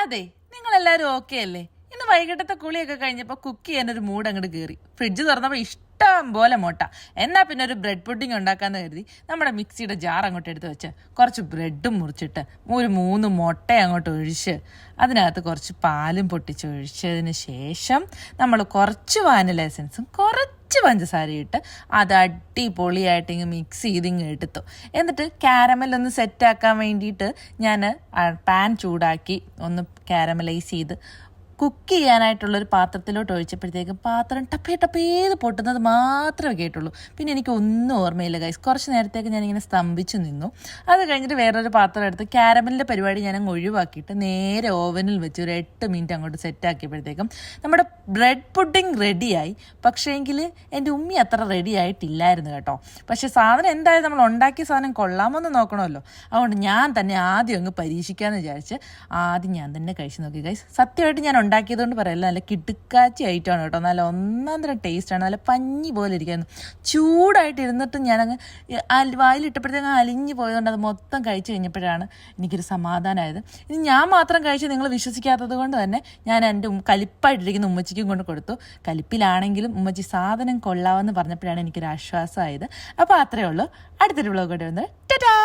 അതെ, നിങ്ങളെല്ലാരും ഓക്കെ അല്ലേ? ഇന്ന് വൈകിട്ടത്തെ കുളിയൊക്കെ കഴിഞ്ഞപ്പോൾ കുക്ക് ചെയ്യാനൊരു മൂഡ് അങ്ങോട്ട് കയറി. ഫ്രിഡ്ജ് തുറന്നപ്പോൾ ഇഷ്ടം പോലെ മുട്ട. എന്നാൽ പിന്നെ ഒരു ബ്രെഡ് പുഡിംഗ് ഉണ്ടാക്കാന്ന് കരുതി നമ്മുടെ മിക്സിയുടെ ജാർ അങ്ങോട്ട് എടുത്ത് വെച്ച് കുറച്ച് ബ്രെഡും മുറിച്ചിട്ട് ഒരു 3 മുട്ട അങ്ങോട്ട് ഒഴിച്ച് അതിനകത്ത് കുറച്ച് പാലും പൊട്ടിച്ചൊഴിച്ചതിന് ശേഷം നമ്മൾ കുറച്ച് വാനില എസൻസും കുറച്ച് പഞ്ചസാരയും ഇട്ട് അത് അടിപൊളിയായിട്ട് ഇങ്ങ് മിക്സ് ചെയ്തിങ്ങ് എടുത്തു. എന്നിട്ട് കാരമൽ ഒന്ന് സെറ്റാക്കാൻ വേണ്ടിയിട്ട് ഞാൻ പാൻ ചൂടാക്കി ഒന്ന് കാരമലൈസ് ചെയ്ത് കുക്ക് ചെയ്യാനായിട്ടുള്ളൊരു പാത്രത്തിലോട്ട് ഒഴിച്ചപ്പോഴത്തേക്കും പാത്രം ടപ്പേ ടപ്പേത് പൊട്ടുന്നത് മാത്രമേ കേട്ടുള്ളൂ. പിന്നെ എനിക്ക് ഒന്നും ഓർമ്മയില്ല ഗൈസ്. കുറച്ച് നേരത്തേക്ക് ഞാനിങ്ങനെ സ്തംഭിച്ചു നിന്നു. അത് കഴിഞ്ഞിട്ട് വേറൊരു പാത്രം എടുത്ത് കാരമലിൻ്റെ പരിപാടി ഞാനങ്ങ് ഒഴിവാക്കിയിട്ട് നേരെ ഓവനിൽ വെച്ച് ഒരു 8 മിനിറ്റ് അങ്ങോട്ട് സെറ്റാക്കിയപ്പോഴത്തേക്കും നമ്മുടെ ബ്രെഡ് പുഡിംഗ് റെഡിയായി. പക്ഷേങ്കിൽ എൻ്റെ ഉമ്മി അത്ര റെഡി ആയിട്ടില്ലായിരുന്നു കേട്ടോ. പക്ഷേ സാധനം എന്തായാലും നമ്മൾ ഉണ്ടാക്കിയ സാധനം കൊള്ളാമെന്ന് നോക്കണമല്ലോ. അതുകൊണ്ട് ഞാൻ തന്നെ ആദ്യം അങ്ങ് പരീക്ഷിക്കാമെന്ന് വിചാരിച്ച് ആദ്യം ഞാൻ തന്നെ കഴിച്ച് നോക്കി ഗൈസ്. സത്യമായിട്ട് ഞാൻ ഉണ്ടാക്കിയതുകൊണ്ട് പറയല്ല, നല്ല കിടുക്കാച്ചി ഐറ്റമാണ് കേട്ടോ. നല്ല ഒന്നാം തരം ടേസ്റ്റാണ്. നല്ല പഞ്ഞി പോലെ ഇരിക്കുന്നു. ചൂടായിട്ട് ഇരുന്നിട്ട് ഞാനങ്ങ് വായിലിട്ടപ്പോഴത്തേക്കും അലിഞ്ഞു പോയതുകൊണ്ട് അത് മൊത്തം കഴിച്ച് കഴിഞ്ഞപ്പോഴാണ് എനിക്കൊരു സമാധാനമായത്. ഇനി ഞാൻ മാത്രം കഴിച്ച് നിങ്ങൾ വിശ്വസിക്കാത്തത് കൊണ്ട് തന്നെ ഞാൻ എൻ്റെ കലിപ്പായിട്ടിരിക്കുന്ന ഉമ്മച്ചിക്കും കൊണ്ട് കൊടുത്തു. കലിപ്പിലാണെങ്കിലും ഉമ്മച്ചി സാധനം കൊള്ളാമെന്ന് പറഞ്ഞപ്പോഴാണ് എനിക്കൊരു ആശ്വാസമായത്. അപ്പോൾ അത്രയേ ഉള്ളൂ. അടുത്തൊരു വ്ളോഗ് കൊണ്ട് വന്നത് ടാറ്റാ.